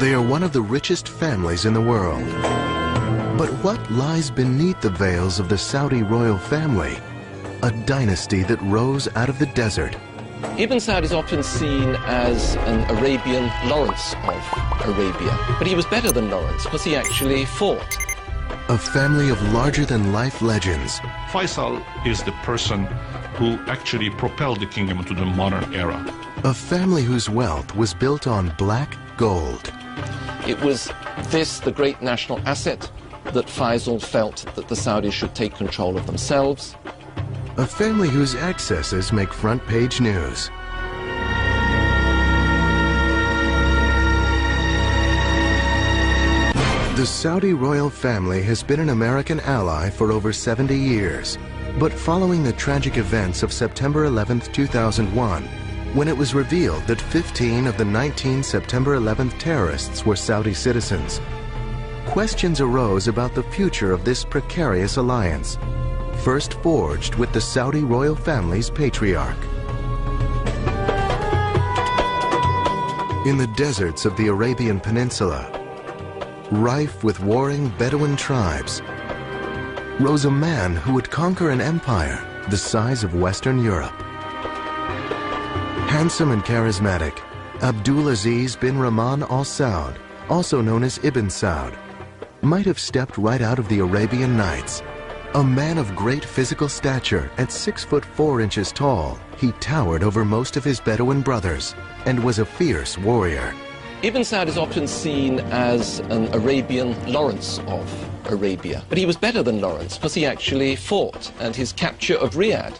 They are one of the richest families in the world. But what lies beneath the veils of the Saudi royal family? A dynasty that rose out of the desert. Ibn Saud is often seen as an Arabian Lawrence of Arabia, but he was better than Lawrence because he actually fought. A family of larger-than-life legends. Faisal is the person who actually propelled the kingdom into the modern era. A family whose wealth was built on black gold. It was this, the great national asset, that Faisal felt that the Saudis should take control of themselves. A family whose excesses make front-page news. The Saudi royal family has been an American ally for over 70 years. But following the tragic events of September 11, 2001, when it was revealed that 15 of the 19 September 11th terrorists were Saudi citizens, questions arose about the future of this precarious alliance, first forged with the Saudi royal family's patriarch. In the deserts of the Arabian Peninsula, rife with warring Bedouin tribes, rose a man who would conquer an empire the size of Western Europe. Handsome and charismatic, Abdulaziz bin Rahman Al Saud, also known as Ibn Saud, might have stepped right out of the Arabian Nights. A man of great physical stature, at 6'4" tall, he towered over most of his Bedouin brothers and was a fierce warrior. Ibn Saud is often seen as an Arabian Lawrence of Arabia, but he was better than Lawrence because he actually fought, and his capture of Riyadh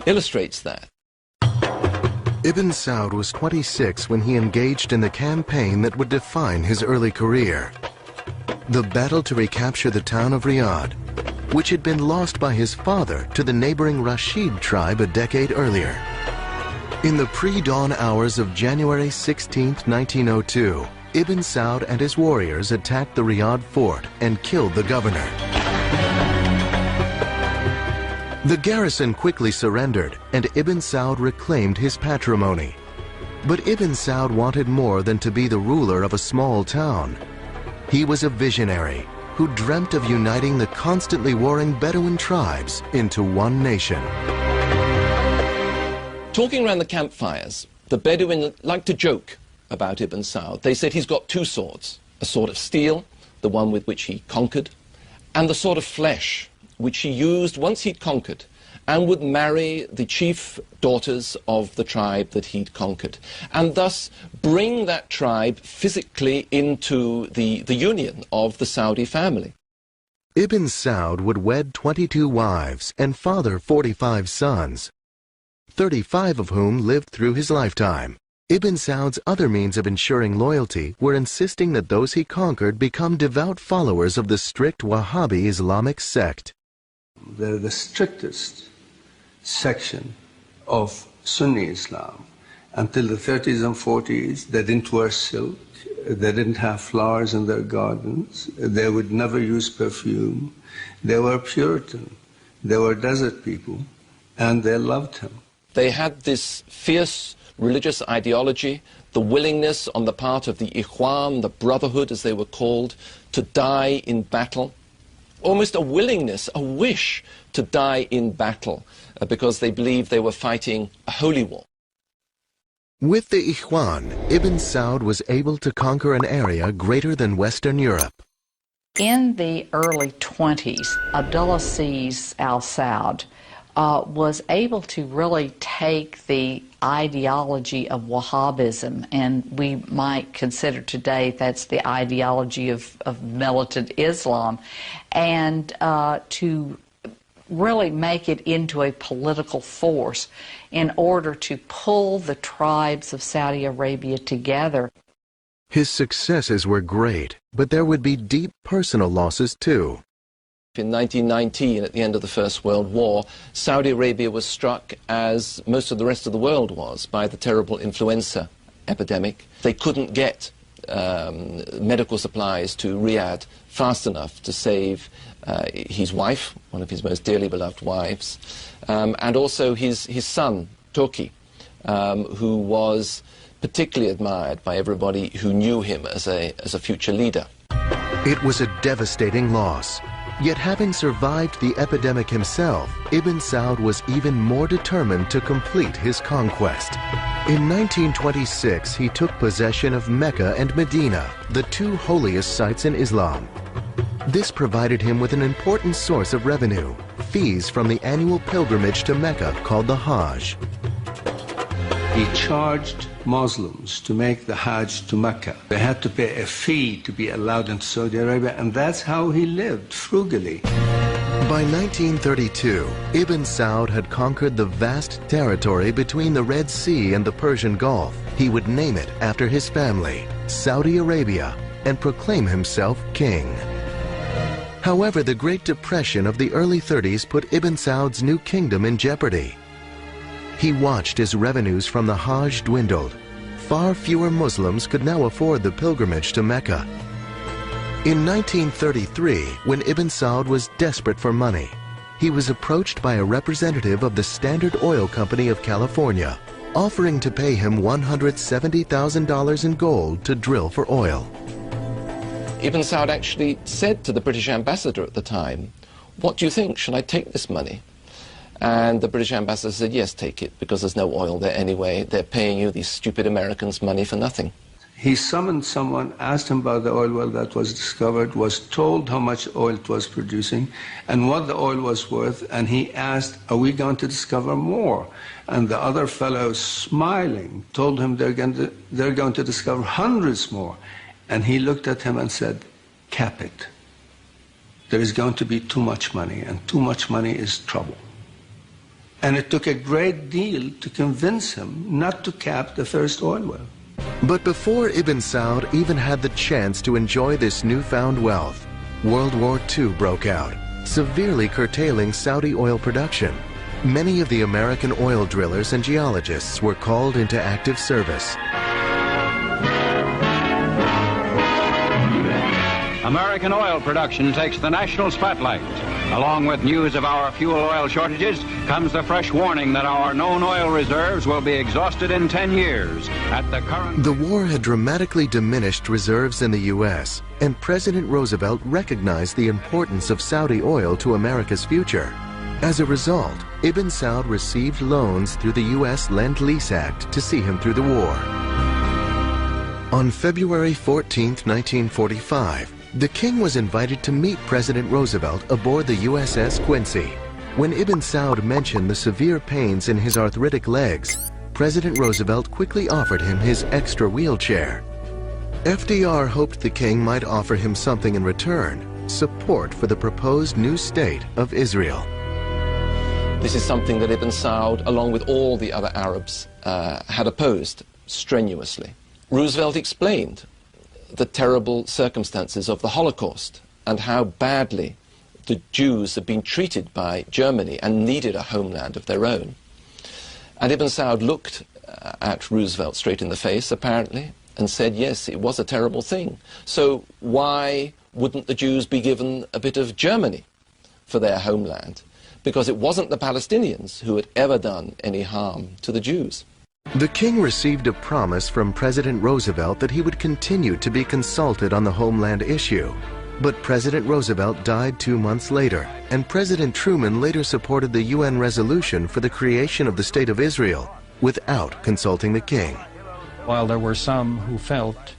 illustrates that. Ibn Saud was 26 when he engaged in the campaign that would define his early career. The battle to recapture the town of Riyadh, which had been lost by his father to the neighboring Rashid tribe a decade earlier. In the pre-dawn hours of January 16, 1902, Ibn Saud and his warriors attacked the Riyadh fort and killed the governor. The garrison quickly surrendered, and Ibn Saud reclaimed his patrimony. But Ibn Saud wanted more than to be the ruler of a small town. He was a visionary who dreamt of uniting the constantly warring Bedouin tribes into one nation. Talking around the campfires, the Bedouin liked to joke about Ibn Saud. They said he's got two swords, a sword of steel, the one with which he conquered, and the sword of flesh, which he used once he'd conquered, and would marry the chief daughters of the tribe that he'd conquered, and thus bring that tribe physically into the union of the Saudi family. Ibn Saud would wed 22 wives and father 45 sons, 35 of whom lived through his lifetime. Ibn Saud's other means of ensuring loyalty were insisting that those he conquered become devout followers of the strict Wahhabi Islamic sect. They're the strictest section of Sunni Islam. Until the 30s and 40s, they didn't wear silk, they didn't have flowers in their gardens, they would never use perfume. They were Puritan, they were desert people, and they loved him. They had this fierce religious ideology, the willingness on the part of the Ikhwan, the Brotherhood as they were called, to die in battle. Almost a willingness, a wish to die in battle because they believed they were fighting a holy war. With the Ikhwan, Ibn Saud was able to conquer an area greater than Western Europe. In the early 20s, Abdulaziz Al Saud was able to really take the ideology of Wahhabism, and we might consider today that's the ideology of militant Islam, and to really make it into a political force in order to pull the tribes of Saudi Arabia together. His successes were great, but there would be deep personal losses too. In 1919, at the end of the First World War, Saudi Arabia was struck, as most of the rest of the world was, by the terrible influenza epidemic. They couldn't get medical supplies to Riyadh fast enough to save his wife, one of his most dearly beloved wives, and also his son, Turki, who was particularly admired by everybody who knew him as a future leader. It was a devastating loss. Yet having survived the epidemic himself, Ibn Saud was even more determined to complete his conquest. In 1926, he took possession of Mecca and Medina, the two holiest sites in Islam. This provided him with an important source of revenue, fees from the annual pilgrimage to Mecca called the Hajj. He charged Muslims to make the Hajj to Mecca. They had to pay a fee to be allowed into Saudi Arabia, and that's how he lived, frugally. By 1932, Ibn Saud had conquered the vast territory between the Red Sea and the Persian Gulf. He would name it after his family, Saudi Arabia, and proclaim himself king. However, the Great Depression of the early 30s put Ibn Saud's new kingdom in jeopardy. He watched as revenues from the Hajj dwindled. Far fewer Muslims could now afford the pilgrimage to Mecca. In 1933, when Ibn Saud was desperate for money, he was approached by a representative of the Standard Oil Company of California, offering to pay him $170,000 in gold to drill for oil. Ibn Saud actually said to the British ambassador at the time, "What do you think? Should I take this money?" And the British ambassador said, "Yes, take it, because there's no oil there anyway. They're paying you, these stupid Americans, money for nothing." He summoned someone, asked him about the oil well that was discovered, was told how much oil it was producing and what the oil was worth, and he asked, "Are we going to discover more?" And the other fellow, smiling, told him they're going to discover hundreds more. And he looked at him and said, "Cap it. There is going to be too much money, and too much money is trouble." And it took a great deal to convince him not to cap the first oil well. But before Ibn Saud even had the chance to enjoy this newfound wealth, World War II broke out, severely curtailing Saudi oil production. Many of the American oil drillers and geologists were called into active service. American oil production takes the national spotlight. Along with news of our fuel oil shortages comes the fresh warning that our known oil reserves will be exhausted in 10 years at the current... The war had dramatically diminished reserves in the U.S., and President Roosevelt recognized the importance of Saudi oil to America's future. As a result, Ibn Saud received loans through the U.S. Lend-Lease Act to see him through the war. On February 14, 1945, the king was invited to meet President Roosevelt aboard the USS Quincy. When Ibn Saud mentioned the severe pains in his arthritic legs, President Roosevelt quickly offered him his extra wheelchair. FDR hoped the king might offer him something in return, support for the proposed new state of Israel. This is something that Ibn Saud, along with all the other Arabs, had opposed strenuously. Roosevelt explained the terrible circumstances of the Holocaust and how badly the Jews had been treated by Germany and needed a homeland of their own. And Ibn Saud looked at Roosevelt straight in the face, apparently, and said, yes, it was a terrible thing. So why wouldn't the Jews be given a bit of Germany for their homeland? Because it wasn't the Palestinians who had ever done any harm to the Jews. The king received a promise from President Roosevelt that he would continue to be consulted on the homeland issue. But President Roosevelt died 2 months later, and President Truman later supported the UN resolution for the creation of the State of Israel without consulting the king. While there were some who felt,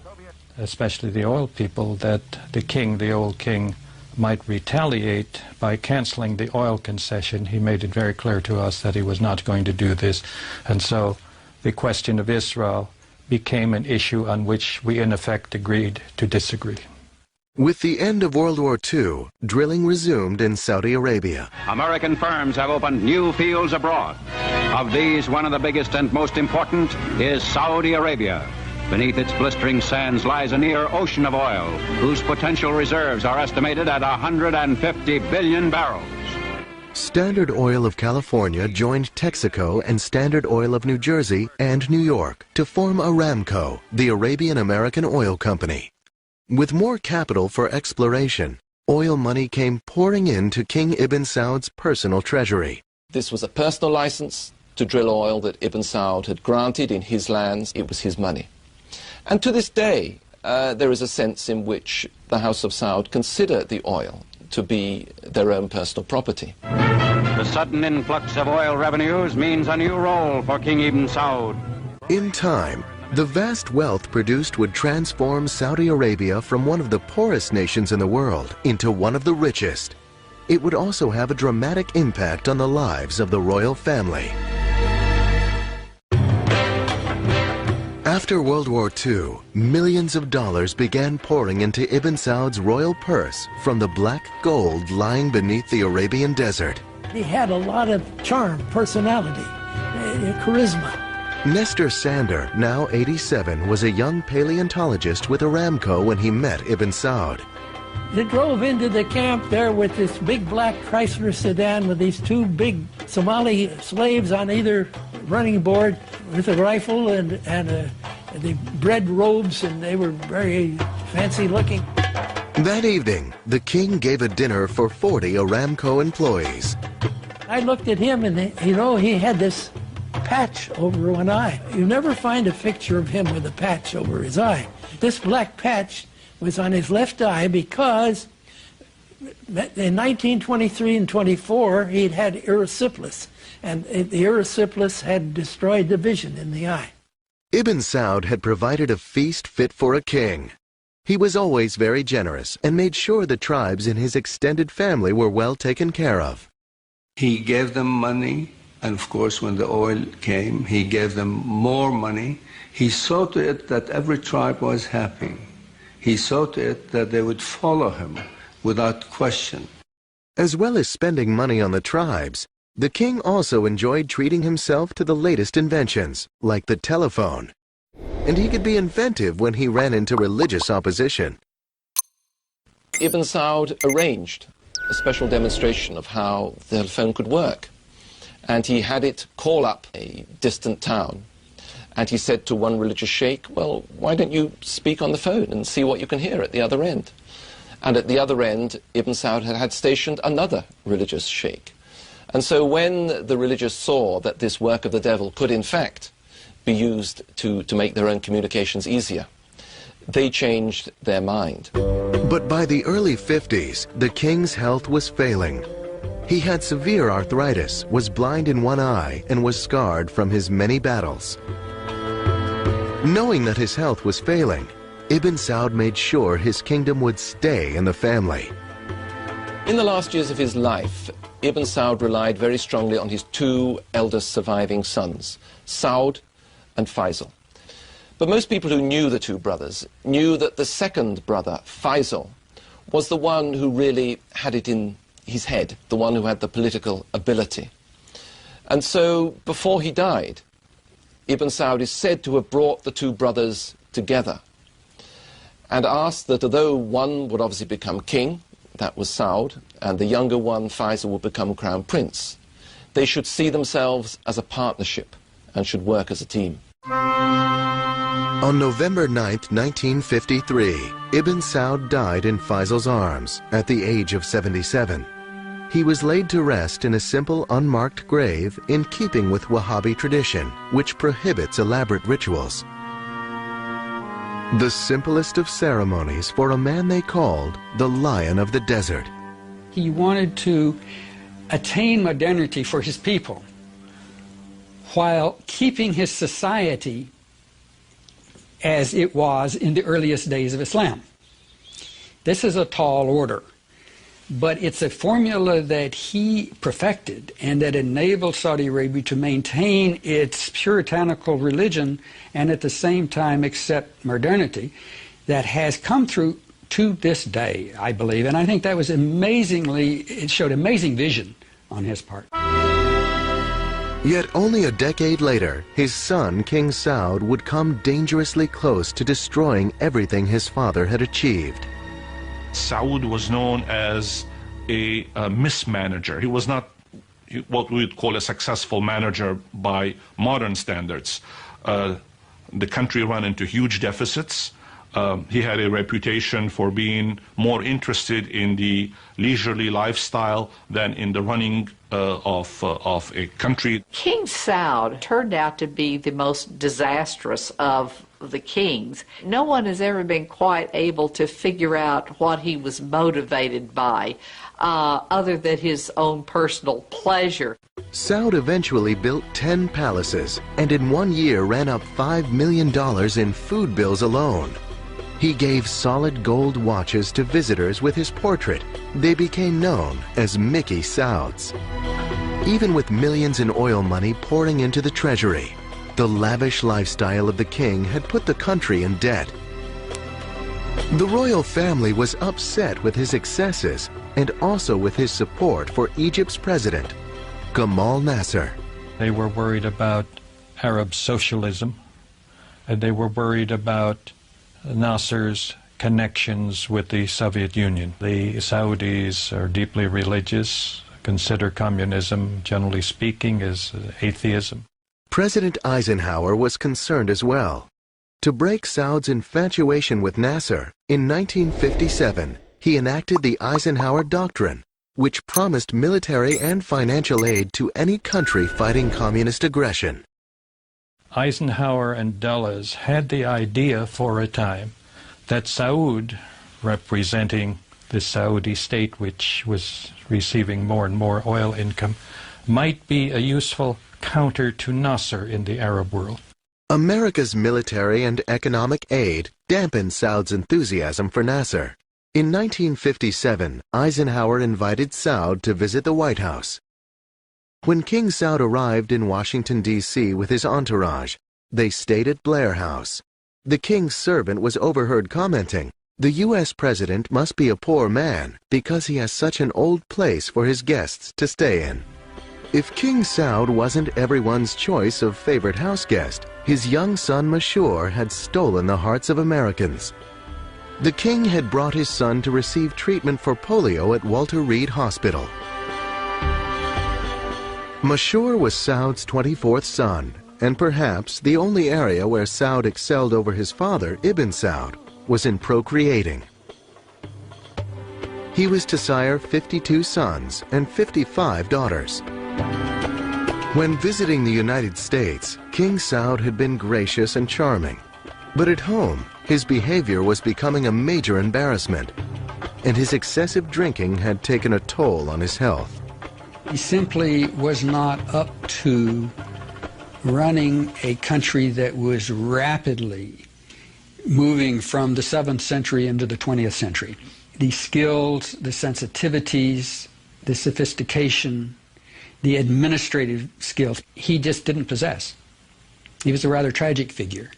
especially the oil people, that the old king, might retaliate by canceling the oil concession, he made it very clear to us that he was not going to do this. And so the question of Israel became an issue on which we in effect agreed to disagree. With the end of World War II, drilling resumed in Saudi Arabia. American firms have opened new fields abroad. Of these, one of the biggest and most important is Saudi Arabia. Beneath its blistering sands lies a near ocean of oil, whose potential reserves are estimated at 150 billion barrels. Standard Oil of California joined Texaco and Standard Oil of New Jersey and New York to form Aramco, the Arabian American Oil Company. With more capital for exploration, oil money came pouring into King Ibn Saud's personal treasury. This was a personal license to drill oil that Ibn Saud had granted in his lands. It was his money. And to this day, there is a sense in which the House of Saud consider the oil to be their own personal property. The sudden influx of oil revenues means a new role for King Ibn Saud. In time, the vast wealth produced would transform Saudi Arabia from one of the poorest nations in the world into one of the richest. It would also have a dramatic impact on the lives of the royal family. After World War II, millions of dollars began pouring into Ibn Saud's royal purse from the black gold lying beneath the Arabian desert. He had a lot of charm, personality, charisma. Nestor Sander, now 87, was a young paleontologist with Aramco when he met Ibn Saud. They drove into the camp there with this big black Chrysler sedan with these two big Somali slaves on either running board with a rifle and the red robes, and they were very fancy looking. That evening, the king gave a dinner for 40 Aramco employees. I looked at him and, you know, he had this patch over one eye. You never find a picture of him with a patch over his eye. This black patch was on his left eye because in 1923 and 24 he'd had erysipelas, and the erysipelas had destroyed the vision in the eye. Ibn Saud had provided a feast fit for a king. He was always very generous and made sure the tribes in his extended family were well taken care of. He gave them money, and of course when the oil came, he gave them more money. He saw to it that every tribe was happy. He saw to it that they would follow him without question. As well as spending money on the tribes, the king also enjoyed treating himself to the latest inventions, like the telephone. And he could be inventive when he ran into religious opposition. Ibn Saud arranged a special demonstration of how the telephone could work. And he had it call up a distant town. And he said to one religious sheikh, well, why don't you speak on the phone and see what you can hear at the other end? And at the other end, Ibn Saud had stationed another religious sheikh. And so when the religious saw that this work of the devil could in fact be used to make their own communications easier, they changed their mind. But by the early 50s, the king's health was failing. He had severe arthritis, was blind in one eye, and was scarred from his many battles. Knowing that his health was failing, Ibn Saud made sure his kingdom would stay in the family. In the last years of his life, Ibn Saud relied very strongly on his two eldest surviving sons, Saud and Faisal. But most people who knew the two brothers knew that the second brother, Faisal, was the one who really had it in his head, the one who had the political ability. And so, before he died, Ibn Saud is said to have brought the two brothers together and asked that although one would obviously become king, that was Saud, and the younger one, Faisal, would become crown prince, they should see themselves as a partnership and should work as a team. On November 9, 1953, Ibn Saud died in Faisal's arms at the age of 77. He was laid to rest in a simple, unmarked grave in keeping with Wahhabi tradition, which prohibits elaborate rituals. The simplest of ceremonies for a man they called the Lion of the Desert. He wanted to attain modernity for his people while keeping his society as it was in the earliest days of Islam. This is a tall order, but it's a formula that he perfected and that enabled Saudi Arabia to maintain its puritanical religion and at the same time accept modernity that has come through to this day, I believe. And I think that was it showed amazing vision on his part. Yet only a decade later, his son, King Saud, would come dangerously close to destroying everything his father had achieved. Saud was known as a mismanager. He was not what we would call a successful manager by modern standards. The country ran into huge deficits. He had a reputation for being more interested in the leisurely lifestyle than in the running of a country. King Saud turned out to be the most disastrous of the kings. No one has ever been quite able to figure out what he was motivated by, other than his own personal pleasure. Saud eventually built 10 palaces and in 1 year ran up $5 million in food bills alone. He gave solid gold watches to visitors with his portrait. They became known as Mickey Sauds. Even with millions in oil money pouring into the treasury, the lavish lifestyle of the king had put the country in debt. The royal family was upset with his excesses and also with his support for Egypt's president, Gamal Nasser. They were worried about Arab socialism, and they were worried about Nasser's connections with the Soviet Union. The Saudis are deeply religious, consider communism, generally speaking, as atheism. President Eisenhower was concerned as well. To break Saud's infatuation with Nasser, in 1957, he enacted the Eisenhower Doctrine, which promised military and financial aid to any country fighting communist aggression. Eisenhower and Dulles had the idea for a time that Saud, representing the Saudi state, which was receiving more and more oil income, might be a useful counter to Nasser in the Arab world. America's military and economic aid dampened Saud's enthusiasm for Nasser. In 1957, Eisenhower invited Saud to visit the White House. When King Saud arrived in Washington, D.C. with his entourage, they stayed at Blair House. The king's servant was overheard commenting, "The U.S. president must be a poor man because he has such an old place for his guests to stay in." If King Saud wasn't everyone's choice of favorite house guest, his young son Mashour had stolen the hearts of Americans. The king had brought his son to receive treatment for polio at Walter Reed Hospital. Mashour was Saud's 24th son, and perhaps the only area where Saud excelled over his father, Ibn Saud, was in procreating. He was to sire 52 sons and 55 daughters. When visiting the United States, King Saud had been gracious and charming. But at home, his behavior was becoming a major embarrassment, and his excessive drinking had taken a toll on his health. He simply was not up to running a country that was rapidly moving from the 7th century into the 20th century. The skills, the sensitivities, the sophistication, the administrative skills, he just didn't possess. He was a rather tragic figure.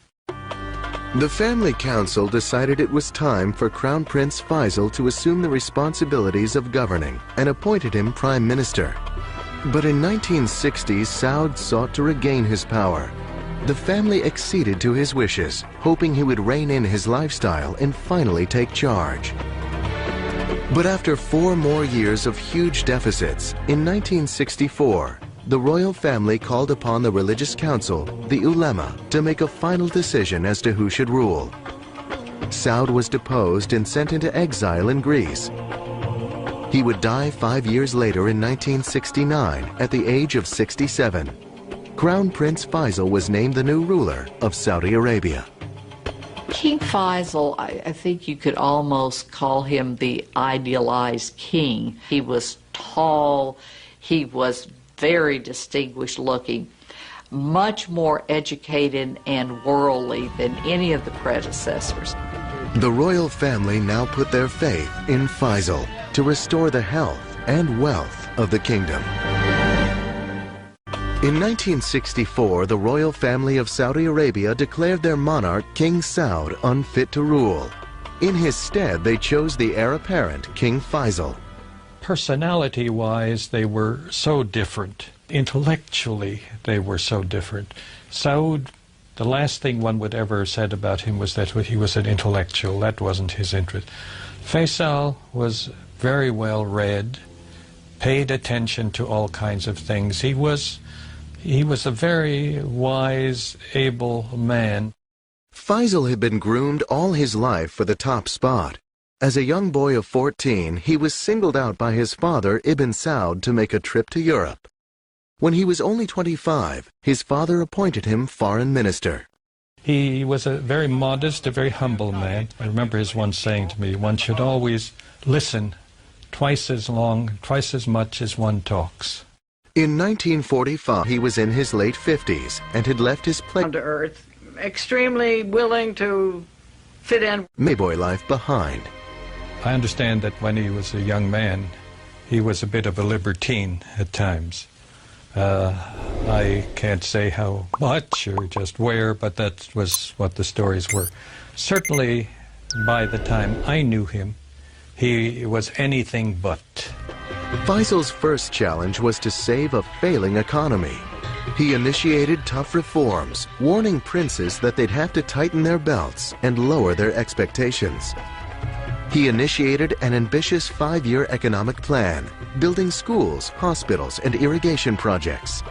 The family council decided it was time for Crown Prince Faisal to assume the responsibilities of governing and appointed him prime minister. But in 1960, Saud sought to regain his power. The family acceded to his wishes, hoping he would rein in his lifestyle and finally take charge. But after 4 more years of huge deficits, in 1964, the royal family called upon the religious council, the ulema, to make a final decision as to who should rule. Saud was deposed and sent into exile in Greece. He would die 5 years later in 1969 at the age of 67. Crown Prince Faisal was named the new ruler of Saudi Arabia. King Faisal, I think you could almost call him the idealized king. He was tall, he was very distinguished looking, much more educated and worldly than any of the predecessors. The royal family now put their faith in Faisal to restore the health and wealth of the kingdom. In 1964, the royal family of Saudi Arabia declared their monarch, King Saud, unfit to rule. In his stead, they chose the heir apparent, King Faisal. Personality-wise, they were so different. Intellectually, they were so different. Saud, the last thing one would ever have said about him was that he was an intellectual. That wasn't his interest. Faisal was very well read, paid attention to all kinds of things. He was a very wise, able man. Faisal had been groomed all his life for the top spot. As a young boy of 14, he was singled out by his father, Ibn Saud, to make a trip to Europe. When he was only 25, his father appointed him foreign minister. He was a very modest, a very humble man. I remember his once saying to me, one should always listen twice as long, twice as much as one talks. In 1945, he was in his late 50s and had left his down to earth, extremely willing to fit in. Mayboy life behind. I understand that when he was a young man, he was a bit of a libertine at times. I can't say how much or just where, but that was what the stories were. Certainly, by the time I knew him, he was anything but. Faisal's first challenge was to save a failing economy. He initiated tough reforms, warning princes that they'd have to tighten their belts and lower their expectations. He initiated an ambitious 5-year economic plan, building schools, hospitals, and irrigation projects.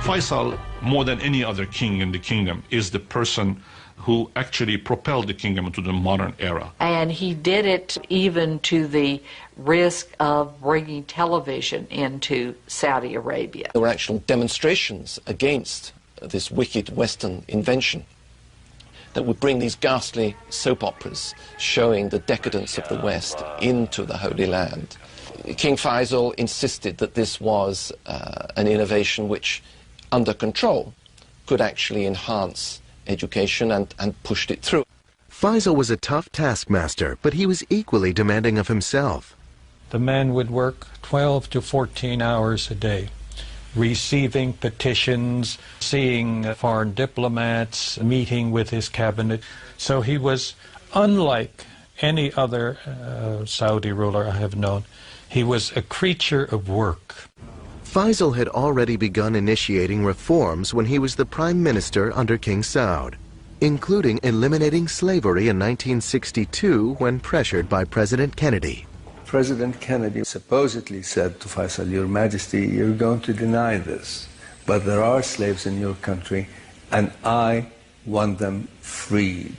Faisal, more than any other king in the kingdom, is the person who actually propelled the kingdom into the modern era. And he did it even to the risk of bringing television into Saudi Arabia. There were actual demonstrations against this wicked Western invention that would bring these ghastly soap operas showing the decadence of the West into the Holy Land. King Faisal insisted that this was an innovation which, under control, could actually enhance education and pushed it through. Faisal was a tough taskmaster, but he was equally demanding of himself. The man would work 12 to 14 hours a day, receiving petitions, seeing foreign diplomats, meeting with his cabinet. So he was unlike any other Saudi ruler I have known. He was a creature of work. Faisal had already begun initiating reforms when he was the prime minister under King Saud, including eliminating slavery in 1962 when pressured by President Kennedy. President Kennedy supposedly said to Faisal, Your Majesty, you're going to deny this, but there are slaves in your country, and I want them freed.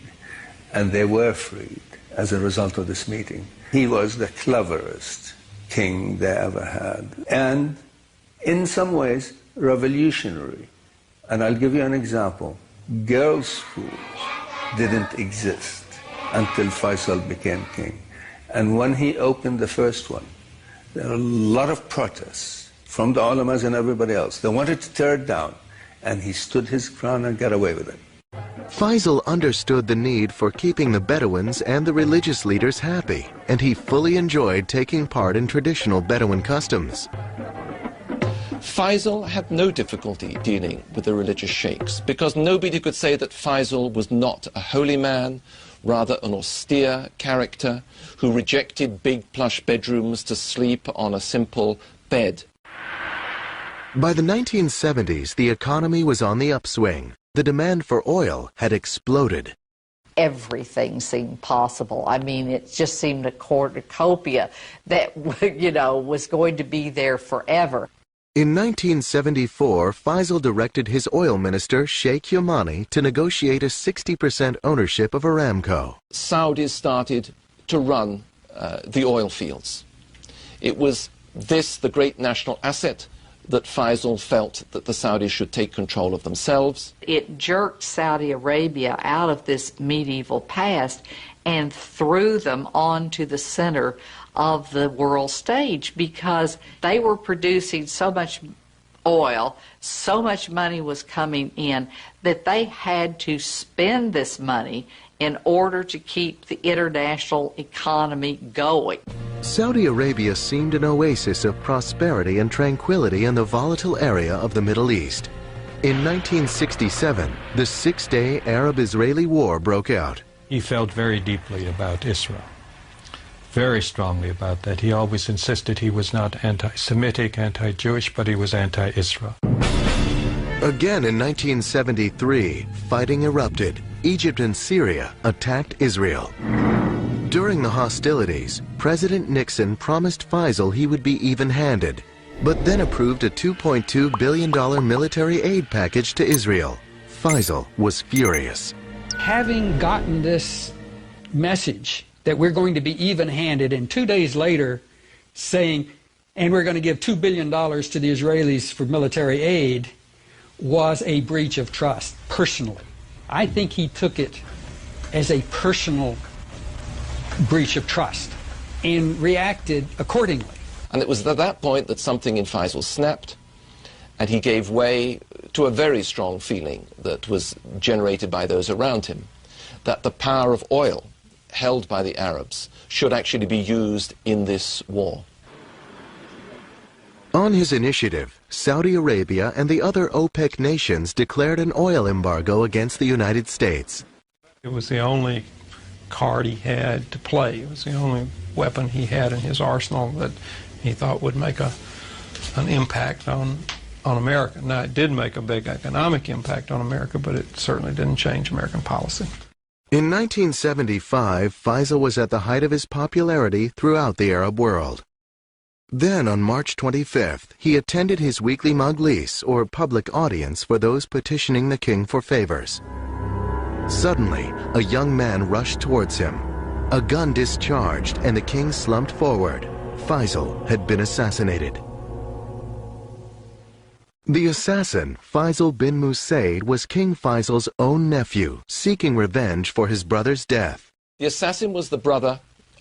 And they were freed as a result of this meeting. He was the cleverest king they ever had, and in some ways revolutionary. And I'll give you an example. Girls' schools didn't exist until Faisal became king. And when he opened the first one, there were a lot of protests from the ulamas and everybody else. They wanted to tear it down, and he stood his ground and got away with it. Faisal understood the need for keeping the Bedouins and the religious leaders happy, and he fully enjoyed taking part in traditional Bedouin customs. Faisal had no difficulty dealing with the religious sheikhs because nobody could say that Faisal was not a holy man, rather an austere character who rejected big plush bedrooms to sleep on a simple bed. By the 1970s, the economy was on the upswing. The demand for oil had exploded. Everything seemed possible. I mean, it just seemed a cornucopia that, you know, was going to be there forever. In 1974, Faisal directed his oil minister, Sheikh Yamani, to negotiate a 60% ownership of Aramco. Saudis started to run the oil fields. It was this, the great national asset, that Faisal felt that the Saudis should take control of themselves. It jerked Saudi Arabia out of this medieval past and threw them onto the center of the world stage because they were producing so much oil, so much money was coming in that they had to spend this money in order to keep the international economy going. Saudi Arabia seemed an oasis of prosperity and tranquility in the volatile area of the Middle East. In 1967, the six-day Arab-Israeli War broke out. He felt very deeply about Israel, very strongly about that. He always insisted he was not anti-Semitic, anti-Jewish, but he was anti-Israel. Again in 1973, fighting erupted. Egypt and Syria attacked Israel. During the hostilities, President Nixon promised Faisal he would be even-handed, but then approved a $2.2 billion military aid package to Israel. Faisal was furious. Having gotten this message that we're going to be even-handed, and 2 days later saying, and we're going to give $2 billion to the Israelis for military aid, was a breach of trust, personally. I think he took it as a personal breach of trust and reacted accordingly. And it was at that point that something in Faisal snapped, and he gave way to a very strong feeling that was generated by those around him, that the power of oil held by the Arabs should actually be used in this war. On his initiative, Saudi Arabia and the other OPEC nations declared an oil embargo against the United States. It was the only card he had to play. It was the only weapon he had in his arsenal that he thought would make an impact on America. Now, it did make a big economic impact on America, but it certainly didn't change American policy. In 1975, Faisal was at the height of his popularity throughout the Arab world. Then, on March 25th, he attended his weekly majlis, or public audience for those petitioning the king for favors. Suddenly, a young man rushed towards him. A gun discharged, and the king slumped forward. Faisal had been assassinated. The assassin, Faisal bin Musaid, was King Faisal's own nephew, seeking revenge for his brother's death. The assassin was the brother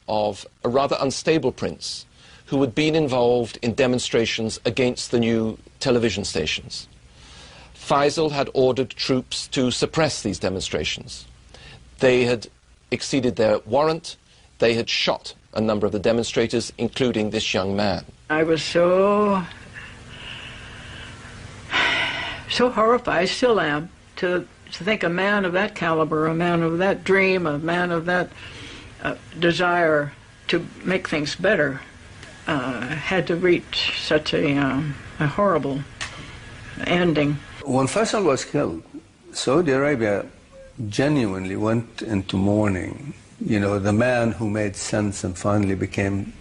of a rather unstable prince who had been involved in demonstrations against the new television stations. Faisal had ordered troops to suppress these demonstrations. They had exceeded their warrant. They had shot a number of the demonstrators, including this young man. I was so horrified, still am, to think a man of that caliber, a man of that dream, a man of that desire to make things better had to reach such a horrible ending. When Faisal was killed, Saudi Arabia genuinely went into mourning. You know, the man who made sense and finally became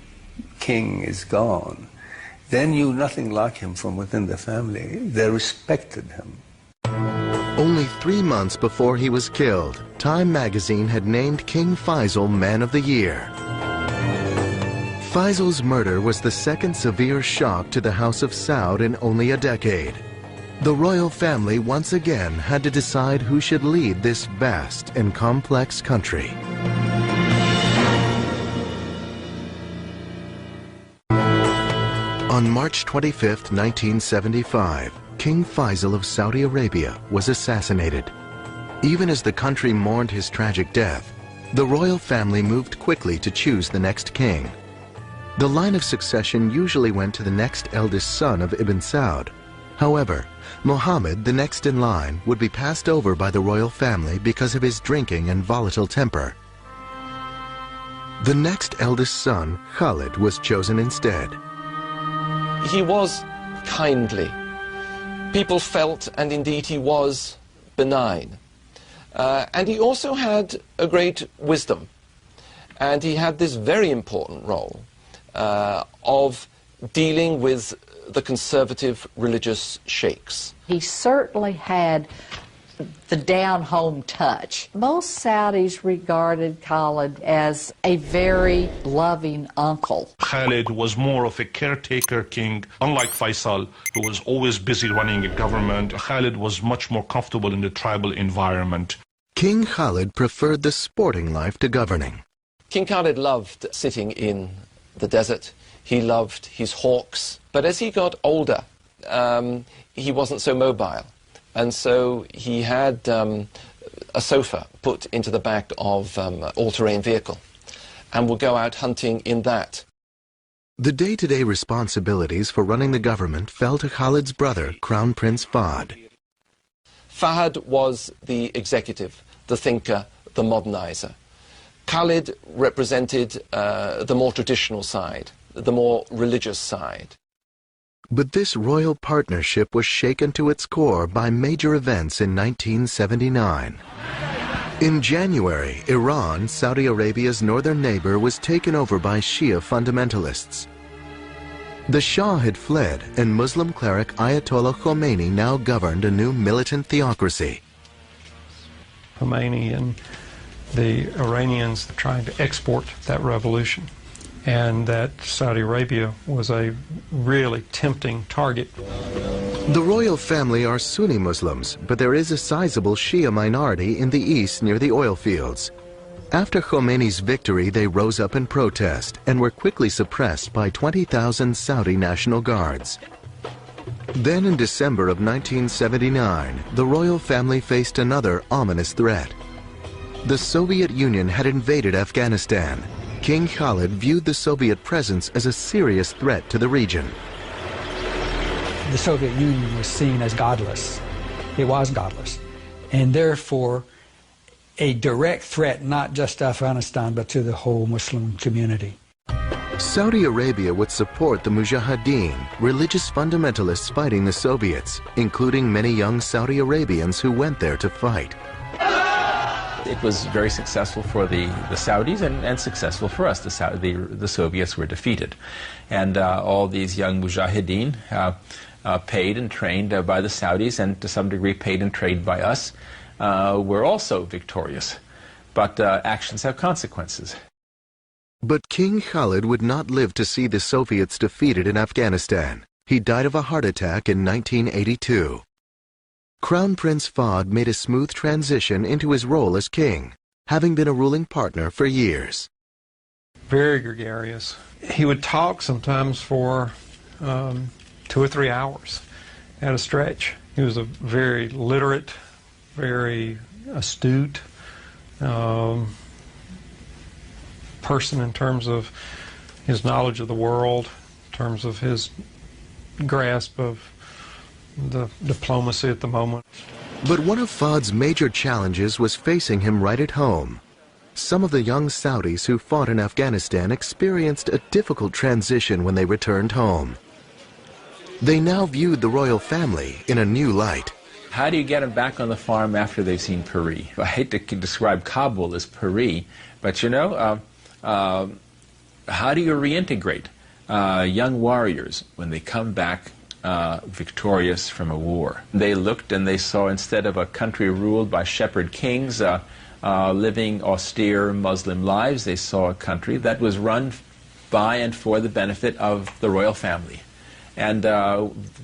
king is gone. They knew nothing like him from within the family. They respected him. Only 3 months before he was killed, Time magazine had named King Faisal Man of the Year. Faisal's murder was the second severe shock to the House of Saud in only a decade. The royal family once again had to decide who should lead this vast and complex country. On March 25, 1975, King Faisal of Saudi Arabia was assassinated. Even as the country mourned his tragic death, the royal family moved quickly to choose the next king. The line of succession usually went to the next eldest son of Ibn Saud. However, Muhammad, the next in line, would be passed over by the royal family because of his drinking and volatile temper. The next eldest son, Khalid, was chosen instead. He was kindly. People felt, and indeed he was, benign. And he also had a great wisdom. And he had this very important role of dealing with the conservative religious sheikhs. He certainly had the down-home touch. Most Saudis regarded Khalid as a very loving uncle. Khalid was more of a caretaker king, unlike Faisal, who was always busy running a government. Khalid was much more comfortable in the tribal environment. King Khalid preferred the sporting life to governing. King Khalid loved sitting in the desert. He loved his hawks. But as he got older, he wasn't so mobile. And so he had a sofa put into the back of an all-terrain vehicle and would go out hunting in that. The day-to-day responsibilities for running the government fell to Khalid's brother, Crown Prince Fahd. Fahd was the executive, the thinker, the modernizer. Khalid represented the more traditional side, the more religious side. But this royal partnership was shaken to its core by major events in 1979. In January, Iran, Saudi Arabia's northern neighbor, was taken over by Shia fundamentalists. The Shah had fled, and Muslim cleric Ayatollah Khomeini now governed a new militant theocracy. Khomeini and the Iranians trying to export that revolution, and that Saudi Arabia was a really tempting target. The royal family are Sunni Muslims, but there is a sizable Shia minority in the east near the oil fields. After Khomeini's victory, they rose up in protest and were quickly suppressed by 20,000 Saudi National Guards. Then in December of 1979, the royal family faced another ominous threat. The Soviet Union had invaded Afghanistan. King Khalid viewed the Soviet presence as a serious threat to the region. The Soviet Union was seen as godless. It was godless, and therefore a direct threat not just to Afghanistan but to the whole Muslim community. Saudi Arabia would support the Mujahideen, religious fundamentalists fighting the Soviets, including many young Saudi Arabians who went there to fight. It was very successful for the Saudis and successful for us. The Soviets were defeated. And all these young Mujahideen, paid and trained by the Saudis and to some degree paid and trained by us, were also victorious. But actions have consequences. But King Khalid would not live to see the Soviets defeated in Afghanistan. He died of a heart attack in 1982. Crown Prince Fahd made a smooth transition into his role as king, having been a ruling partner for years. Very gregarious. He would talk sometimes for 2 or 3 hours at a stretch. He was a very literate, very astute person in terms of his knowledge of the world, in terms of his grasp of the diplomacy at the moment. But one of Fahd's major challenges was facing him right at home. Some of the young Saudis who fought in Afghanistan experienced a difficult transition when they returned home. They now viewed the royal family in a new light. How do you get them back on the farm after they've seen Pari? I hate to describe Kabul as Pari, but you know, how do you reintegrate young warriors when they come back victorious from a war? They looked and they saw, instead of a country ruled by shepherd kings living austere Muslim lives, they saw a country that was run by and for the benefit of the royal family, and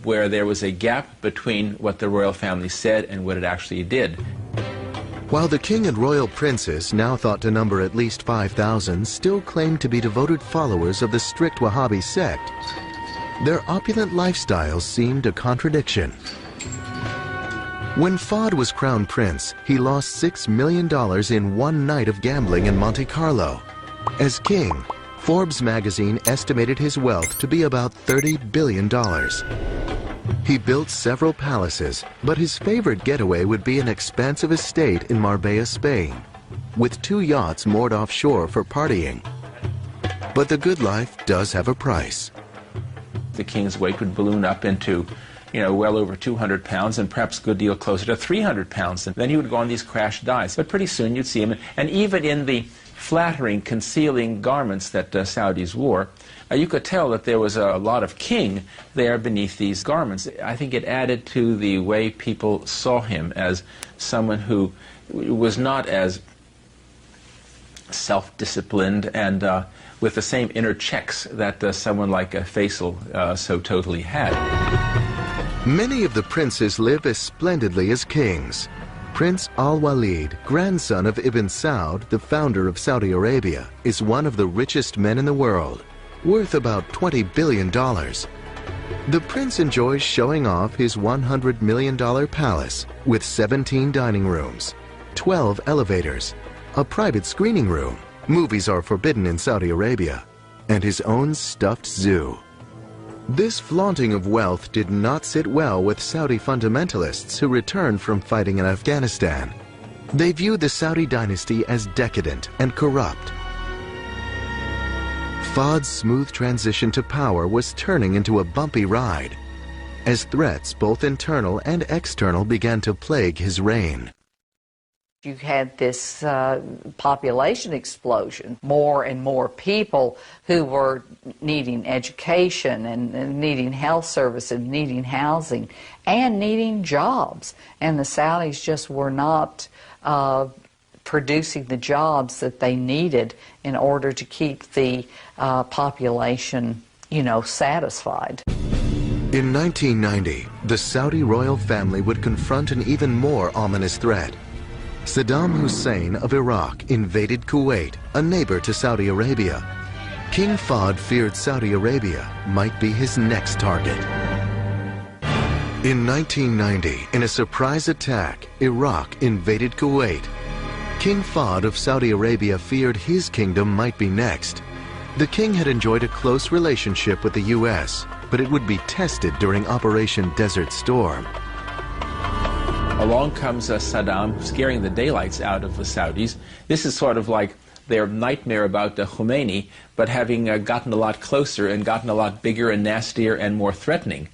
where there was a gap between what the royal family said and what it actually did. While the king and royal princes, now thought to number at least 5,000, still claimed to be devoted followers of the strict Wahhabi sect, their opulent lifestyles seemed a contradiction. When Fahd was crowned prince, he lost $6 million in one night of gambling in Monte Carlo. As king, Forbes magazine estimated his wealth to be about $30 billion. He built several palaces, but his favorite getaway would be an expansive estate in Marbella, Spain, with 2 yachts moored offshore for partying. But the good life does have a price. The king's weight would balloon up into, you know, well over 200 pounds and perhaps a good deal closer to 300 pounds. And then he would go on these crash dives. But pretty soon you'd see him, and even in the flattering, concealing garments that Saudis wore, you could tell that there was a lot of king there beneath these garments. I think it added to the way people saw him as someone who was not as self-disciplined and with the same inner checks that someone like Faisal so totally had. Many of the princes live as splendidly as kings. Prince Al-Walid, grandson of Ibn Saud, the founder of Saudi Arabia, is one of the richest men in the world, worth about $20 billion. The prince enjoys showing off his $100 million palace with 17 dining rooms, 12 elevators, a private screening room, movies are forbidden in Saudi Arabia, and his own stuffed zoo. This flaunting of wealth did not sit well with Saudi fundamentalists who returned from fighting in Afghanistan. They viewed the Saudi dynasty as decadent and corrupt. Fahd's smooth transition to power was turning into a bumpy ride, as threats, both internal and external, began to plague his reign. You had this population explosion, more and more people who were needing education and needing health service and needing housing and needing jobs. And the Saudis just were not producing the jobs that they needed in order to keep the population, satisfied. In 1990, the Saudi royal family would confront an even more ominous threat. Saddam Hussein of Iraq invaded Kuwait, a neighbor to Saudi Arabia. King Fahd feared Saudi Arabia might be his next target. In 1990, in a surprise attack, Iraq invaded Kuwait. King Fahd of Saudi Arabia feared his kingdom might be next. The king had enjoyed a close relationship with the U.S., but it would be tested during Operation Desert Storm. Along comes Saddam, scaring the daylights out of the Saudis. This is sort of like their nightmare about Khomeini, but having gotten a lot closer and gotten a lot bigger and nastier and more threatening.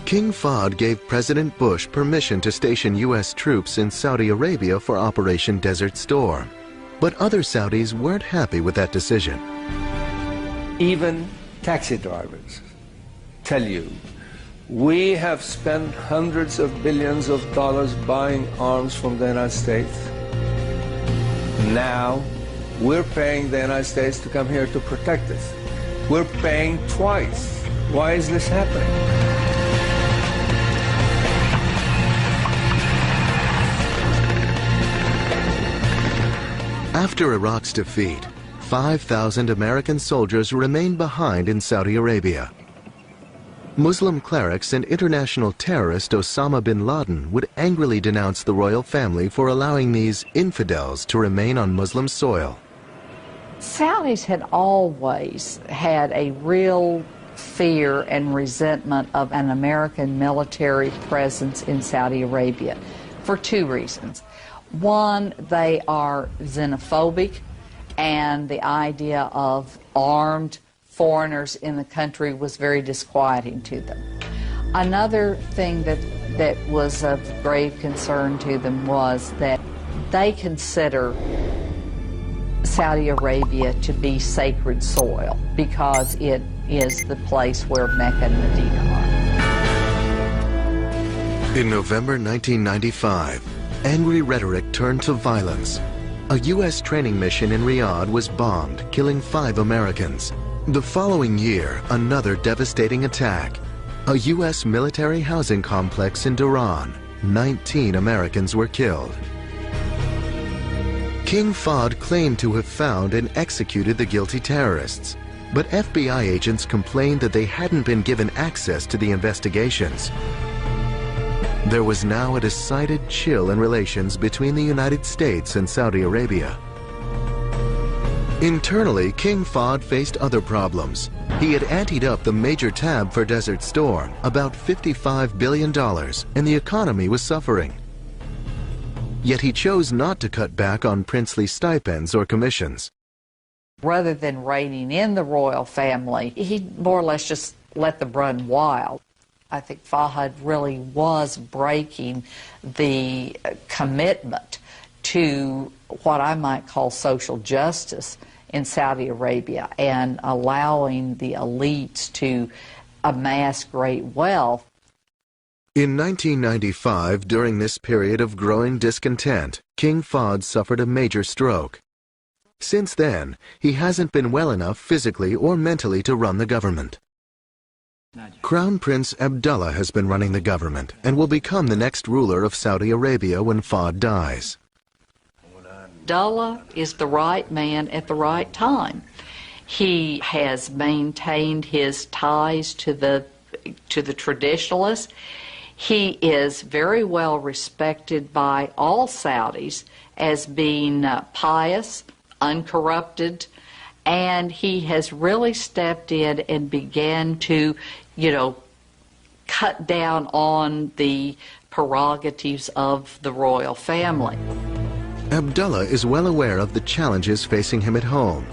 King Fahd gave President Bush permission to station U.S. troops in Saudi Arabia for Operation Desert Storm. But other Saudis weren't happy with that decision. Even taxi drivers tell you, we have spent hundreds of billions of dollars buying arms from the United States. Now, we're paying the United States to come here to protect us. We're paying twice. Why is this happening? After Iraq's defeat, 5,000 American soldiers remained behind in Saudi Arabia. Muslim clerics and international terrorist Osama bin Laden would angrily denounce the royal family for allowing these infidels to remain on Muslim soil. Saudis had always had a real fear and resentment of an American military presence in Saudi Arabia for two reasons. One, they are xenophobic, and the idea of armed foreigners in the country was very disquieting to them. Another thing that was of grave concern to them was that they consider Saudi Arabia to be sacred soil because it is the place where Mecca and Medina are. In November 1995, angry rhetoric turned to violence. A U.S. training mission in Riyadh was bombed, killing 5 Americans. The following year, another devastating attack. A U.S. military housing complex in Dhahran. 19 Americans were killed. King Fahd claimed to have found and executed the guilty terrorists, but FBI agents complained that they hadn't been given access to the investigations. There was now a decided chill in relations between the United States and Saudi Arabia. Internally, King Fahd faced other problems. He had anteed up the major tab for Desert Storm, about $55 billion, and the economy was suffering. Yet he chose not to cut back on princely stipends or commissions. Rather than reining in the royal family, he more or less just let them run wild. I think Fahd really was breaking the commitment to what I might call social justice in Saudi Arabia and allowing the elites to amass great wealth. In 1995, during this period of growing discontent, King Fahd suffered a major stroke. Since then, he hasn't been well enough physically or mentally to run the government. Crown Prince Abdullah has been running the government and will become the next ruler of Saudi Arabia when Fahd dies. Abdullah is the right man at the right time. He has maintained his ties to the traditionalists. He is very well respected by all Saudis as being pious, uncorrupted, and he has really stepped in and began to, cut down on the prerogatives of the royal family. Abdullah is well aware of the challenges facing him at home.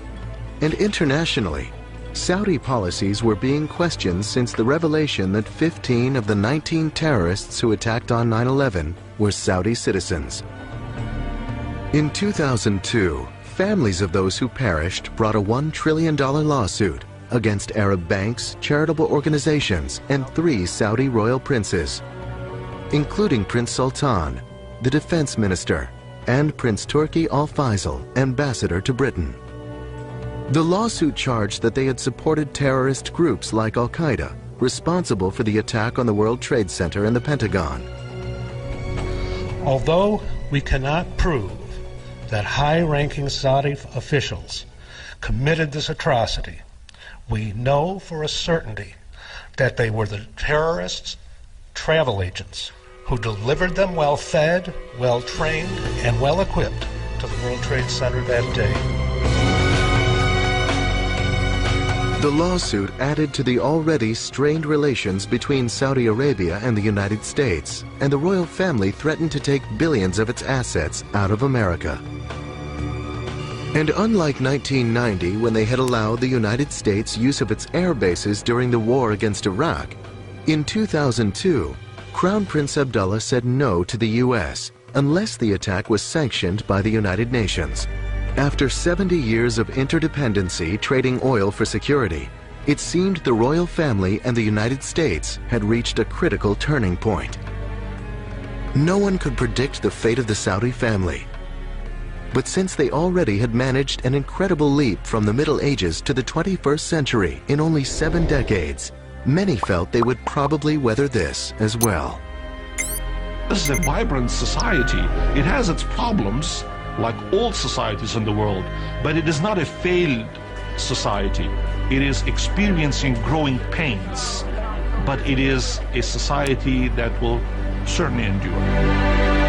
And internationally, Saudi policies were being questioned since the revelation that 15 of the 19 terrorists who attacked on 9/11 were Saudi citizens. In 2002, families of those who perished brought a $1 trillion lawsuit against Arab banks, charitable organizations, and 3 Saudi royal princes, including Prince Sultan, the defense minister, and Prince Turki Al Faisal, ambassador to Britain. The lawsuit charged that they had supported terrorist groups like Al-Qaeda, responsible for the attack on the World Trade Center and the Pentagon. Although we cannot prove that high-ranking Saudi officials committed this atrocity, we know for a certainty that they were the terrorists' travel agents who delivered them well-fed, well-trained, and well-equipped to the World Trade Center that day. The lawsuit added to the already strained relations between Saudi Arabia and the United States, and the royal family threatened to take billions of its assets out of America. And unlike 1990, when they had allowed the United States use of its air bases during the war against Iraq, in 2002, Crown Prince Abdullah said no to the U.S. unless the attack was sanctioned by the United Nations. After 70 years of interdependency trading oil for security, it seemed the royal family and the United States had reached a critical turning point. No one could predict the fate of the Saudi family. But since they already had managed an incredible leap from the Middle Ages to the 21st century in only 7 decades, many felt they would probably weather this as well. This is a vibrant society. It has its problems, like all societies in the world, but it is not a failed society. It is experiencing growing pains, but it is a society that will certainly endure.